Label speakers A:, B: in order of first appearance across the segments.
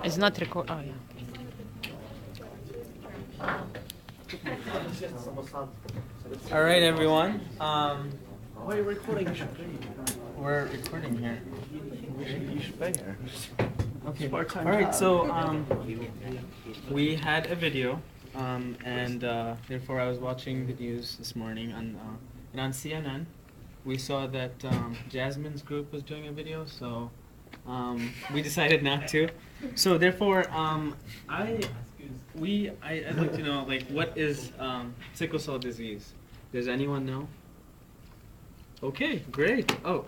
A: It's not record. Oh yeah.
B: All right, everyone.
C: Why are you recording?
B: We're recording here.
C: You should be here.
B: Okay. All
C: Part-time
B: right.
C: job.
B: So we had a video, and therefore I was watching the news this morning and on CNN. We saw that Jasmine's group was doing a video, so we decided not to. So therefore, I'd like to know, like, what is sickle cell disease? Does anyone know? Okay, great. Oh.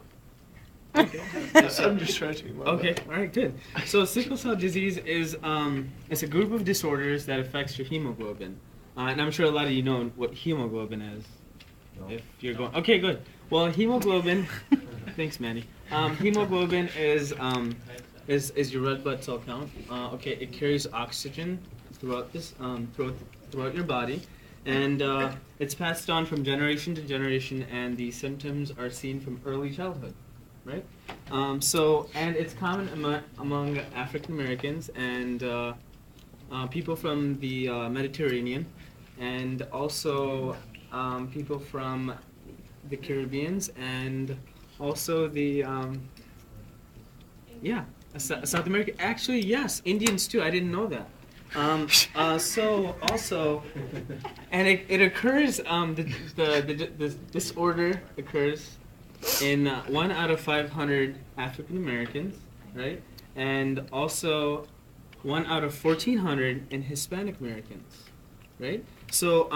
B: Okay.
C: I'm just stretching.
B: Okay, all right, good. So sickle cell disease is it's a group of disorders that affects your hemoglobin, and I'm sure a lot of you know what hemoglobin is. No. If you're going, okay, good. Well, hemoglobin. Thanks, Manny. Hemoglobin is your red blood cell count. Okay, it carries oxygen throughout this throughout your body, and it's passed on from generation to generation, and the symptoms are seen from early childhood. Right? And it's common among African Americans and people from the Mediterranean, and also people from the Caribbeans, and also the South America. Actually, yes, Indians too. I didn't know that. So also, and it occurs. The disorder occurs in 1 out of 500 African Americans, right? And also 1 out of 1,400 in Hispanic Americans, right? So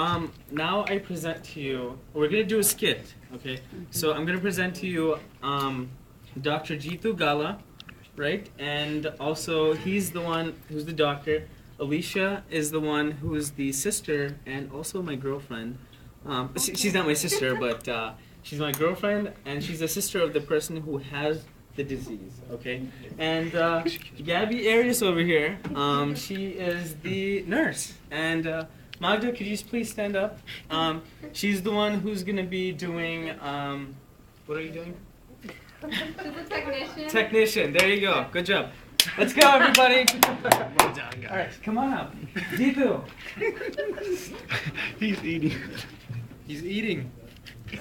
B: now I present to you, we're gonna do a skit, okay? So I'm gonna present to you Dr. JITU GALA, right? And also he's the one who's the doctor. Alicia is the one who is the sister and also my girlfriend. She's not my sister, but she's my girlfriend, and she's the sister of the person who has the disease, okay? And Gaby Arias over here, she is the nurse. And Magda, could you just please stand up? She's the one who's going to be doing, what are you doing?
D: She's a technician.
B: Technician, there you go. Good job. Let's go, everybody.
C: Well done, guys.
B: All right, come on up. Jitu.
C: He's eating.
B: He's eating.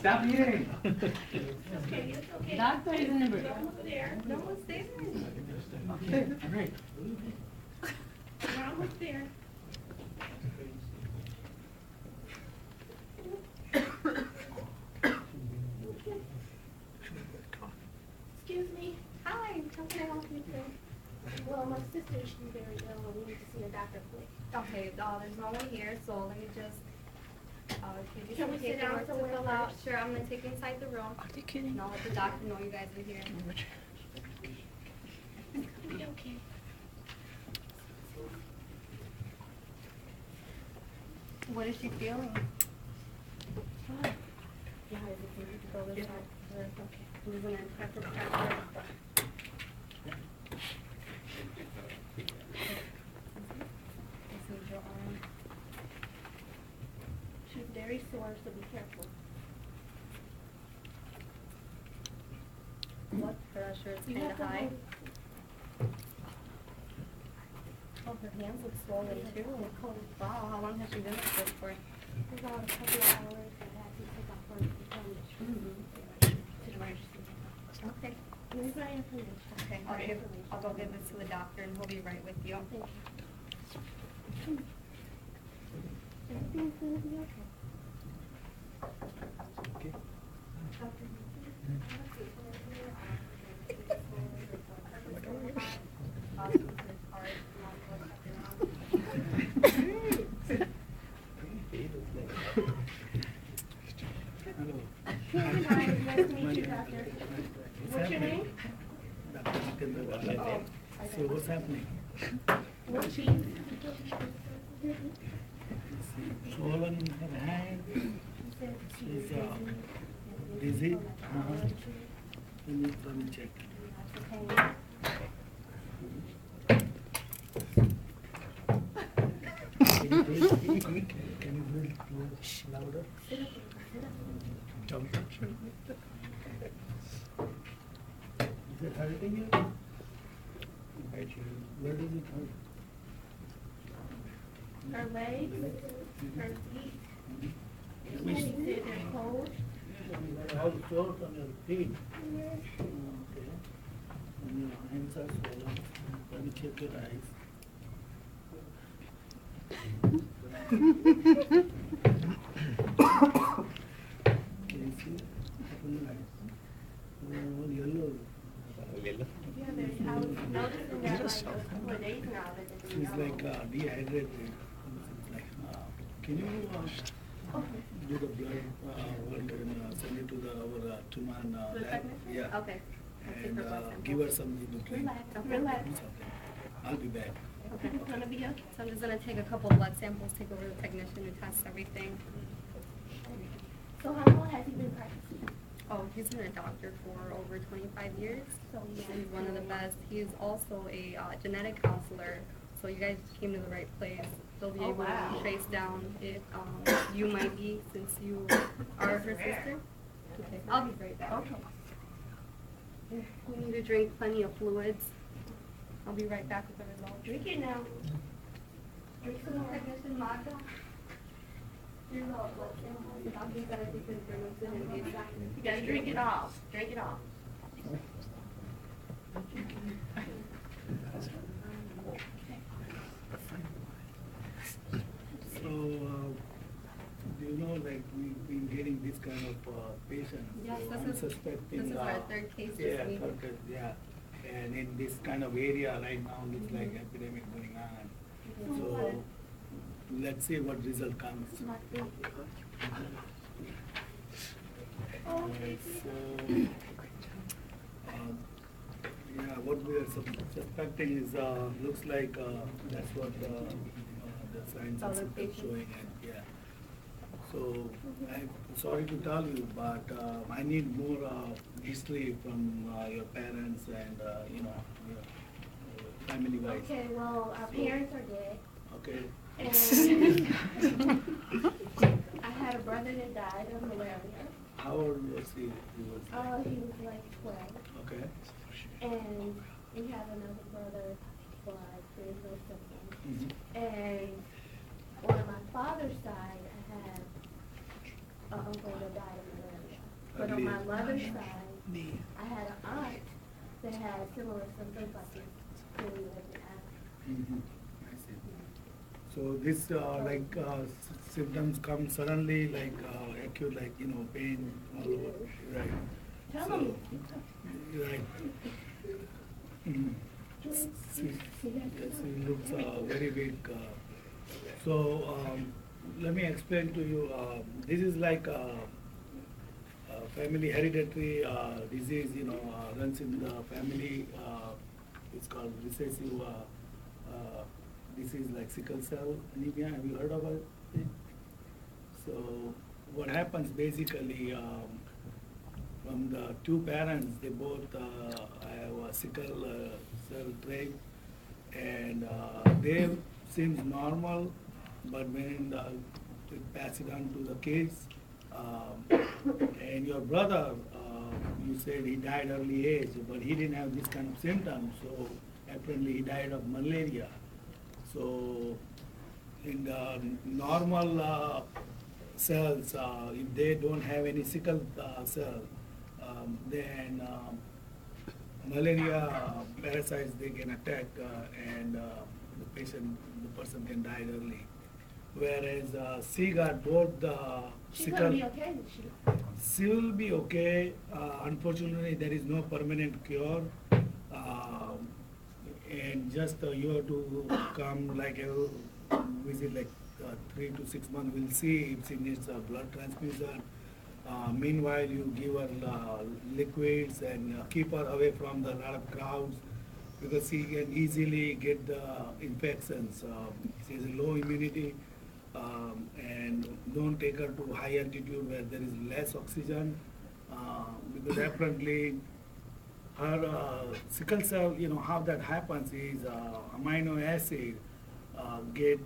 B: Stop eating.
D: Okay.
A: Doctor is in the room.
D: Over there. No one's there.
B: Okay, all right.
D: We're almost there. Excuse me. Hi. How can I help you today?
E: Well, my sister, she's very ill, and we need to see a doctor quick.
D: Okay. There's no one here, so let me just. Give you
E: Can
D: some
E: we sit down
D: paperwork to
E: somewhere
D: fill out.
E: first?
D: Sure. I'm gonna take you inside the room.
A: Are they kidding?
D: And I'll let the doctor know you guys are here.
E: It's gonna be okay.
D: What is she feeling?
E: Yeah, is it easy to go this way? Okay.
D: We're gonna prep her. This is your arm.
E: She's very sore, so be careful.
D: Blood pressure is
E: You
D: kind
E: have
D: of
E: to
D: high.
E: hold-
D: Oh, her hands look swollen too. Wow, how long has she been like this for?
E: About a couple of hours, and I have to take off her
D: Okay.
E: Here's my information.
D: Okay, I'll go give this to the doctor and he'll be right with you.
E: Thank you. Everything's gonna be okay. Hi, nice to meet you, doctor. What's your name?
C: So what's happening?
E: What cheese?
C: Swollen her hand. She's dizzy. Let me check. Can you please louder? Jump. Is it hurting you? I Where does it hurt?
E: Her legs, her feet. She said they're cold.
C: All sores on your feet. Okay. And your hands are swollen. Let me check your eyes. Can you see? Open your eyes. All yellow.
E: Yeah, I was noticing that like a couple of days now that it's
C: She's
E: yellow.
C: like dehydrated. It's like, can you do the blood work and send it to our Truman
E: The
C: lab?
E: technician?
C: Yeah.
E: Okay. I'll take
C: And
E: her blood sample.
C: give her something to drink.
E: Relax, relax.
C: It's okay. I'll be back.
E: Okay, gonna be okay. So I'm just gonna take a couple blood samples, take over the technician to test everything.
F: So how long has he been practicing?
E: Oh, he's been a doctor for over 25 years.
F: So
E: He's one of the best. He's also a genetic counselor. So you guys came to the right place. They'll be
F: Oh,
E: able
F: wow.
E: to trace down if you might be, since you are her sister. Okay, I'll be right back.
F: Okay.
E: You need to drink plenty of fluids. I'll be right back with the results.
F: Drink it now. Drink some more.
E: Technician Magda. Here's all blood samples. I'll be better because they're within the exact.
F: You gotta drink it off. Drink it off.
C: So, do you know, like, we've been getting this kind of patients?
E: Yes,
C: So
E: this
C: I'm
E: is-
C: suspecting,
E: this is our third case this
C: Yeah,
E: week.
C: third, yeah. And in this kind of area right now, looks like epidemic going on. So, let's see what result comes. So, yeah, what we are suspecting is, looks like that's what the signs
E: Oh,
C: and
E: the
C: symptoms
E: patient.
C: showing, and yeah. So, I'm sorry to tell you, but I need more history from your parents and, your family wise.
F: Okay, well, our parents are dead.
C: Okay?
F: And I had a brother that died of malaria.
C: How old was he? He was,
F: He was like 12.
C: okay?
F: And we have another brother, but there's no symptoms.
C: Mhm.
F: And on my father's side, I had an uncle that died of malaria. But on my mother's side, I had an aunt that had similar symptoms like this.
C: Mhm. I see. So this symptoms come suddenly, like acute, like pain all over, right?
F: Tell
C: So,
F: them.
C: right. Mhm. Yes, it looks very weak. So let me explain to you. This is like a family hereditary disease. Runs in the family. It's called recessive disease like sickle cell anemia. Have you heard about it? So what happens basically, from the two parents, they both have a sickle cell trait, and they seems normal, but when they pass it on to the kids, and your brother, you said he died early age, but he didn't have this kind of symptoms, so apparently he died of malaria. So in the normal cells, if they don't have any sickle cell, then malaria parasites they can attack, and the person can die early. Whereas she got both the
F: She's
C: sickle.
F: gonna be okay, is she?
C: She will be okay. Unfortunately, there is no permanent cure. And just you have to come like visit like 3 to 6 months. We'll see if she needs a blood transfusion. Meanwhile, you give her liquids and keep her away from the lot of crowds because she can easily get the infections. She has a low immunity. And don't take her to high altitude where there is less oxygen, because apparently her sickle cell, how that happens is amino acid get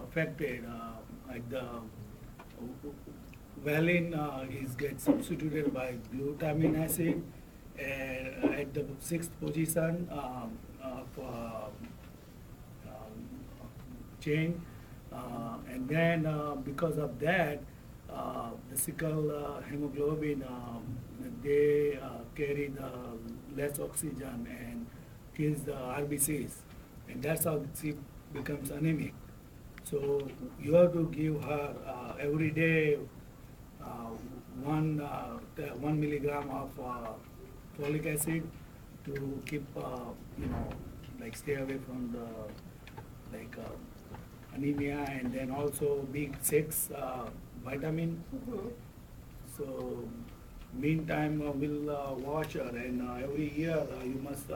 C: affected, like the valine is get substituted by glutamine acid, and at the 6th position, chain, and then because of that, the sickle hemoglobin, they carry the less oxygen and kills the RBCs, and that's how she becomes anemic. So you have to give her every day 1 milligram of folic acid to keep, like stay away from the anemia, and then also B6 vitamin. So meantime, we'll watch her, and every year you must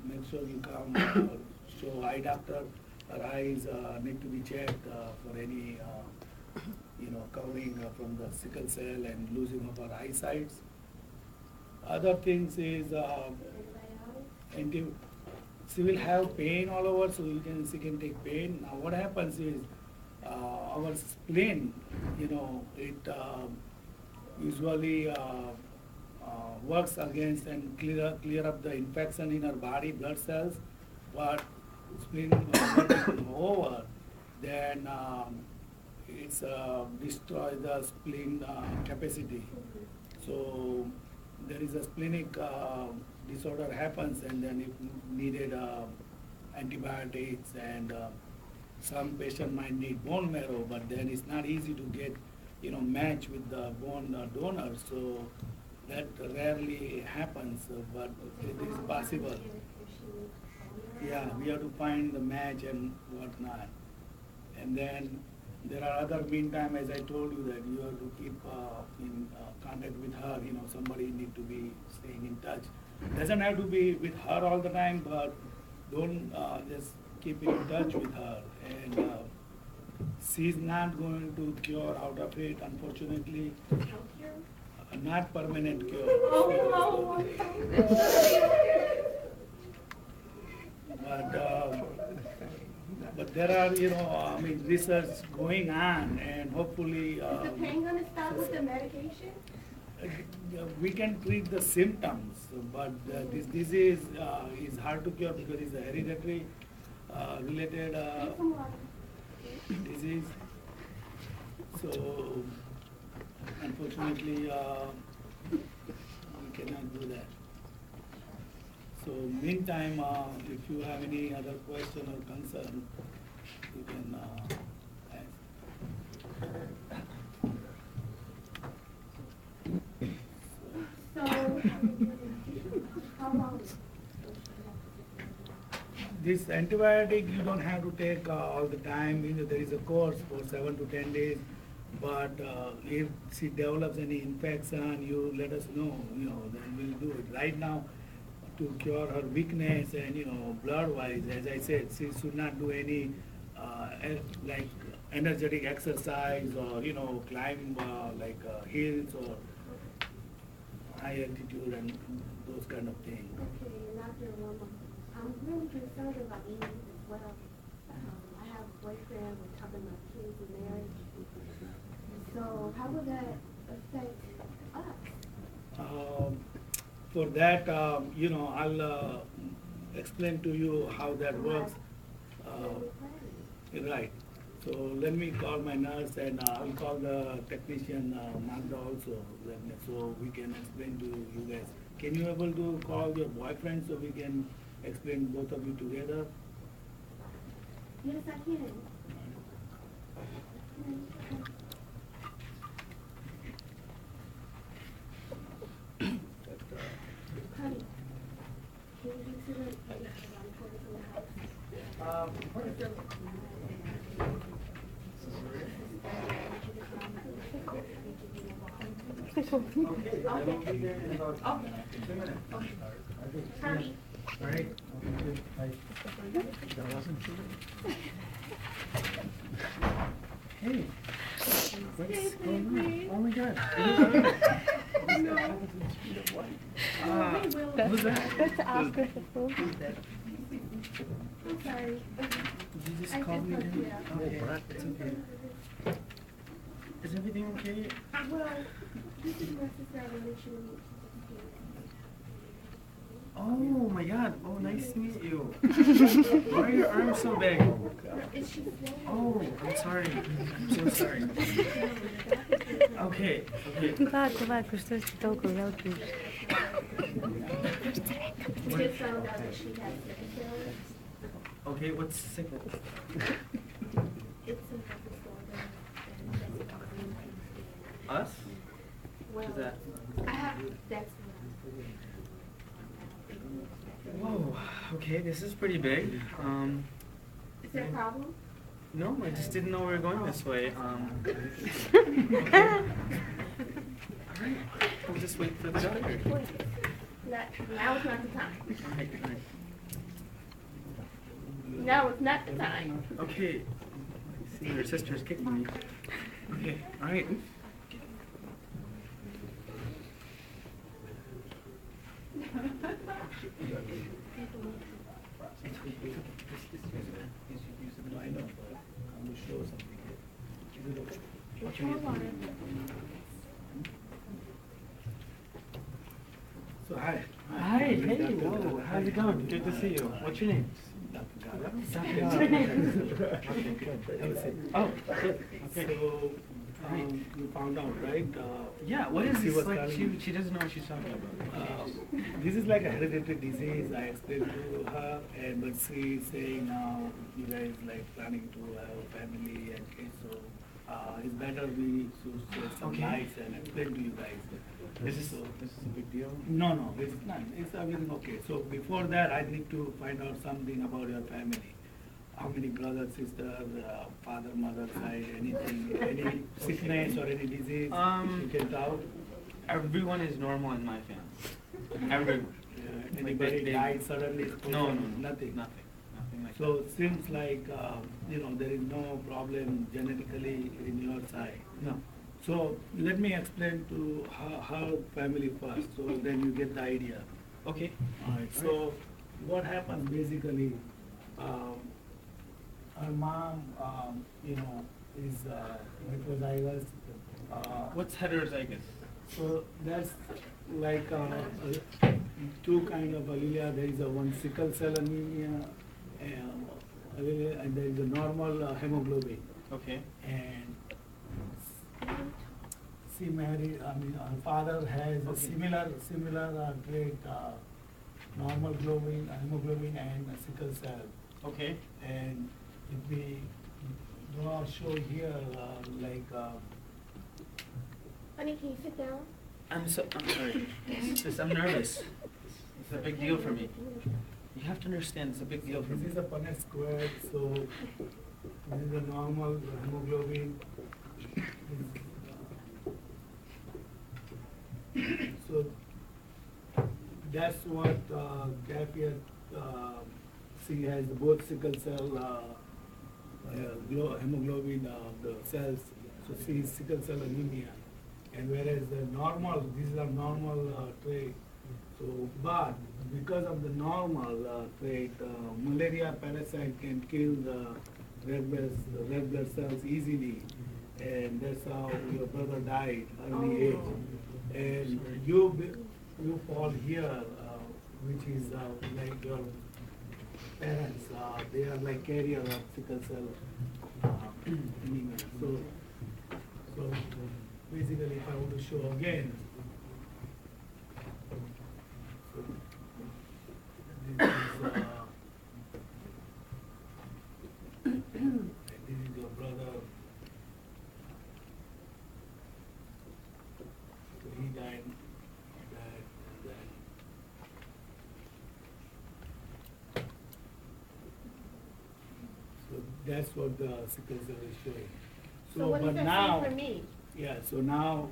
C: make sure you come show eye doctor. Her eyes need to be checked for any covering from the sickle cell and losing of her eyesight. Other things is she will have pain all over, so she can take pain. Now what happens is our spleen, it usually works against and clear up the infection in our body, blood cells. But spleen working over, then it's destroy the spleen capacity. So there is a splenic disorder happens, and then it needed antibiotics, and some patient might need bone marrow, but then it's not easy to get match with the bone donor. So that rarely happens, but it is possible. Yeah, we have to find the match and whatnot. And then there are other meantime, as I told you, that you have to keep in contact with her. Somebody need to be staying in touch. Doesn't have to be with her all the time, but don't just keep in touch with her. And she's not going to cure out of it, unfortunately. Not permanent cure. But there are, research going on, and hopefully.
F: Is the pain going to stop with the medication?
C: We can treat the symptoms, but this disease is hard to cure because it's a hereditary related disease. So, unfortunately, we cannot do that. So meantime, if you have any other question or concern, you can ask.
F: So, how long?
C: This antibiotic you don't have to take all the time. There is a course for 7 to 10 days. But if she develops any infection, you let us know. Then we'll do it. Right now, to cure her weakness and blood-wise, as I said, she should not do any like energetic exercise or climb hills or high altitude and those kind of things.
F: Okay, Dr. Roma, I'm really concerned about eating as well. I have a boyfriend, we're talking about kids and marriage. So how would that affect us?
C: For that, I'll explain to you how that works. Right. So let me call my nurse, and I'll call the technician, Magda, also, so we can explain to you guys. Can you able to call your boyfriend so we can explain both of you together?
F: Yes, I can. Honey, can you do to the
B: Hey, what's going on? Oh my God. Who's that?
F: That's Oscar. I'm sorry.
B: Did you just call me? Okay, it's okay. Is everything okay?
F: Well, this is necessary that you
B: Oh my God. Oh, nice to meet you. Why are your arms so big? Oh, I'm sorry. I'm so sorry. Okay.
A: Vai, custou este toco, já o fiz.
F: We just found out that she has sickle cell.
B: Okay, what's sickle?
F: It's a disorder and that's autoimmune.
B: Us?
F: Well,
B: Is that?
F: I have, that's
B: Whoa. Okay, this is pretty big.
F: Is there a problem?
B: No, I just didn't know we were going this way. Alright, we'll just wait for the doctor.
F: Now is not the time.
B: Alright.
F: Now is not the time.
B: Okay. I see your sister's kicking me. Okay, alright.
C: I know, but I'm gonna show something here. Is it okay?
B: What you need?
C: So hi.
B: Hi, hey, whoa, how's it going? Good to see you. What's your name? Oh, good. Okay.
C: So, you found out, right?
B: Yeah, what is
C: She
B: this?
C: was
B: Like,
C: telling-
B: she doesn't know what she's talking about.
C: This is like a hereditary disease. I explained to her, and but she's saying now you guys like planning to have a family and kids, so it's better we should say some
B: Okay.
C: lies and explain to you guys.
B: This is a big deal.
C: No, it's not. It's everything okay. So before that, I need to find out something about your family. How many brothers, sisters, father, mother side, anything, any sickness or any disease you can tell?
B: Everyone is normal in my family. Everyone.
C: Anybody
B: they-
C: died suddenly?
B: No,
C: Nothing.
B: Nothing like
C: So it seems like, there is no problem genetically in your side.
B: that. No.
C: So let me explain to her family first, so then you get the idea.
B: Okay.
C: Alright, so what happens basically, her mom, is heterozygous.
B: What's heterozygous?
C: So that's like two kind of allele. There is a one sickle cell anemia, allele, and there is a normal hemoglobin.
B: Okay.
C: And she married. Her father has a similar trait, normal hemoglobin, and a sickle cell.
B: Okay.
C: And if we show here,
F: Honey, can you sit down?
B: I'm sorry. I'm nervous. It's a big deal for me. You have to understand, it's a big deal for
C: This
B: me.
C: is a Punnett square, so this is the normal hemoglobin. So that's what Gaby she has both sickle cell hemoglobin the cells, so she is sickle cell anemia. And whereas the normal, these are normal trait. So, but because of the normal trait, malaria parasite can kill the red blood cells easily, and that's how your brother died early age. And you fall here, which is like your parents, they are like carrier of sickle cell anemia. So basically, if I want to show again, so this is and this is your brother. So he died of that and that. So that's what the sickle cell is showing.
F: So what does
C: but
F: that
C: now,
F: say for me?
C: yeah, so now,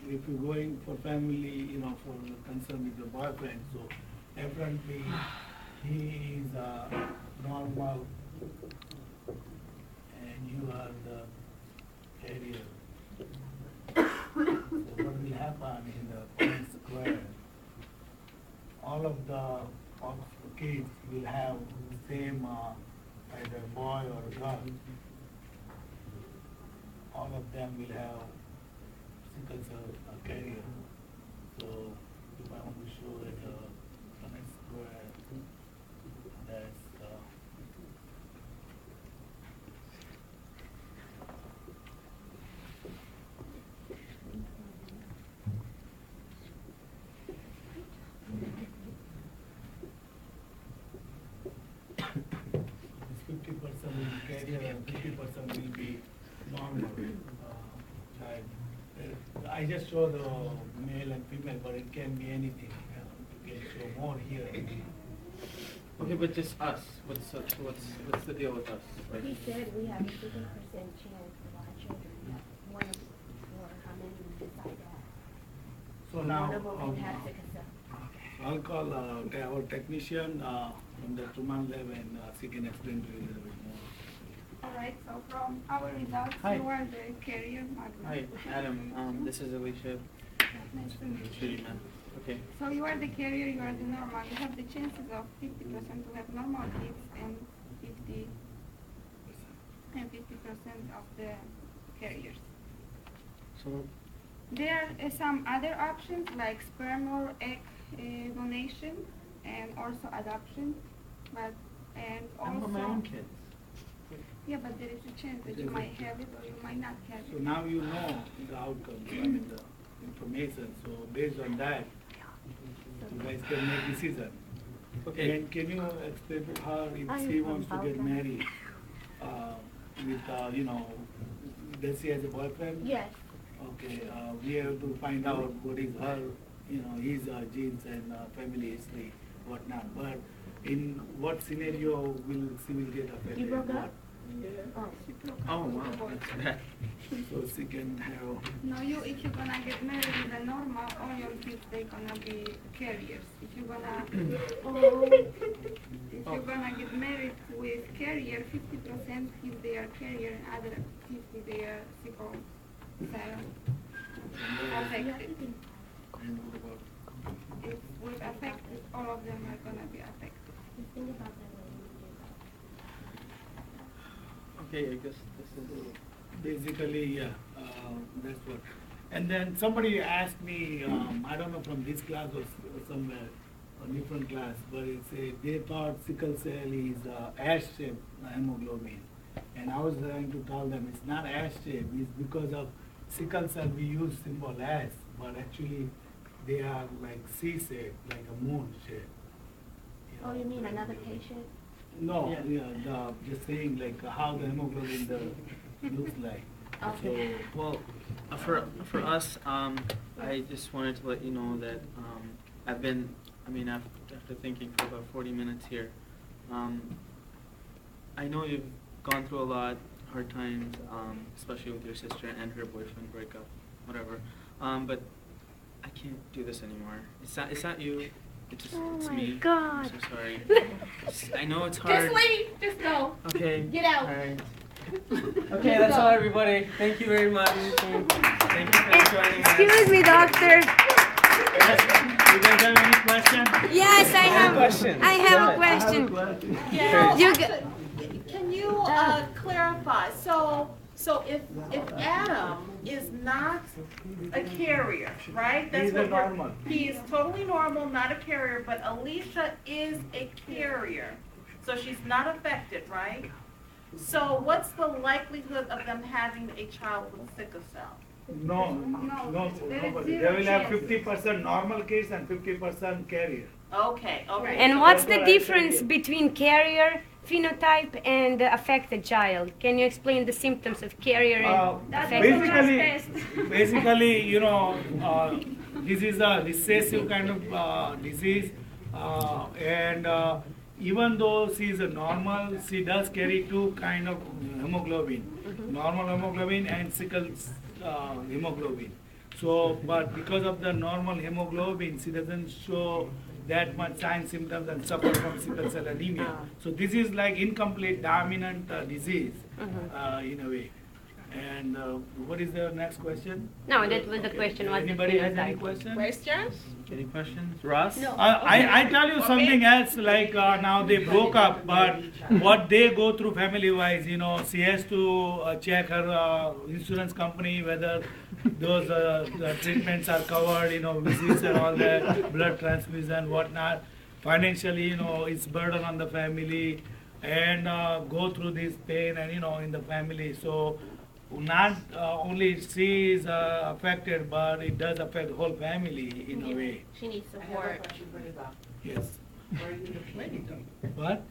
C: if you're going for family, for the concern with your boyfriend, so apparently he is normal and you are the carrier. So what will happen in the Punnett square? All of the kids will have the same either boy or girl. All of them will have sickle cell carrier. So if I want to show it, where that's, it's 50% will be carrier and 50% will be normal child. I just show the male and female, but it can be anything. You can show more here.
B: Okay, but just us. What's the deal with us? Like,
F: He said we have a 50% chance of our children. One of or how many we decide that.
C: So now,
F: One of them will have sickle cell.
C: I'll call our technician from the Truman lab and she can explain to you a little bit more.
G: Alright, so from our results,
B: Hi.
G: you are the carrier, Magda.
B: hi, Adam. This is Alicia.
G: Nice to meet
B: Sure,
G: you.
B: man. Okay.
G: So you are the carrier, you are the normal. You have the chances of 50% to have normal kids and 50% of the carriers.
B: So,
G: There are some other options like sperm or egg donation and also adoption, but and
B: I
G: also
B: want my own kids.
G: yeah, but there is a chance that you might have it or you might not have
C: So
G: it.
C: now you know the outcomes, I mean the information. So based on that, you guys can make decision.
B: Okay.
C: And can you explain to her
F: Are
C: if
F: you
C: she
F: from
C: wants to get
F: Balkan?
C: married with, does she has a boyfriend?
F: Yes.
C: Okay, we have to find out what is her, his genes and family history, whatnot. But in what scenario will she will get affected?
F: You broke up?
C: What?
F: Oh.
B: Oh wow, that's bad.
C: So she can have.
G: No, if you're gonna get married with a normal, all your kids they're gonna be carriers. If you're gonna get married with carrier, 50% if they are carrier, and other 50 they are sickle cell affected.
C: And what about?
G: If we're affected, all of them are gonna be affected.
F: Think about that when you do that.
B: Okay, I guess this is.
C: Basically, yeah, that's what. And then somebody asked me, I don't know from this class or somewhere, a different class, but it said they thought sickle cell is ash-shaped hemoglobin. And I was trying to tell them it's not ash-shaped, it's because of sickle cell we use symbol S, but actually they are like C-shaped, like a moon shape.
F: Oh, you mean another patient?
C: No, just saying like how the hemoglobin looks like.
F: Okay.
B: Well, for us, I just wanted to let you know that I've been, after thinking for about 40 minutes here, I know you've gone through a lot, hard times, especially with your sister and her boyfriend breakup, whatever. But I can't do this anymore. It's not you. It's me.
A: God.
B: I'm so sorry. I know it's hard.
F: Just leave. Just go.
B: Okay.
F: Get out.
B: All right. Okay, that's all, everybody. Thank you very much. Thank you for joining us.
A: Excuse me, doctor.
C: Yes, you guys have any question?
A: Yes, I have.
B: question.
A: I have a
B: Go
A: question.
H: Yeah.
A: You
H: Can you clarify? So if Adam is not a carrier, right? That's
C: He's a
H: what we're-
C: normal.
H: He is totally normal, not a carrier, but Alicia is a carrier. So she's not affected, right? So what's the likelihood of them having a child with sickle cell?
C: No,
G: there is
C: nobody. They
G: zero
C: will have
G: chance.
C: 50% normal case and 50% carrier.
H: Okay.
A: And what's the
C: That's what I
A: difference
C: said.
A: between carrier phenotype and affected child? Can you explain the symptoms of carrier and
G: That's
A: affected
G: what
A: child?
C: Basically, this is a recessive kind of disease, and even though she is a normal, she does carry two kind of hemoglobin, normal hemoglobin and sickle hemoglobin. So, but because of the normal hemoglobin, she doesn't show that much signs, symptoms, and suffer from sickle cell anemia. So this is like incomplete dominant disease in a way. And what is the next question?
A: No, that was the question. What's the
C: Anybody has any
A: phenotype?
C: questions?
H: Questions?
B: Any questions? Ross?
F: No.
C: I tell you something else, like now they broke up, but what they go through family-wise, she has to check her insurance company whether those the treatments are covered, visits and all that, blood transfusion, whatnot. financially, it's burden on the family, and go through this pain and in the family. So not only she is affected, but it does affect the whole family in a way.
F: She needs
I: I have a
F: support.
I: question for you, Bob.
C: Yes.
I: Where are you located?
C: What?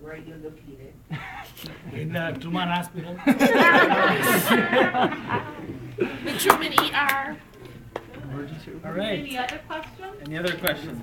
I: Where are you located?
C: In the Truman Hospital.
F: The Truman ER.
B: Emergency room.
J: All right.
H: Any other questions?
J: Any other questions?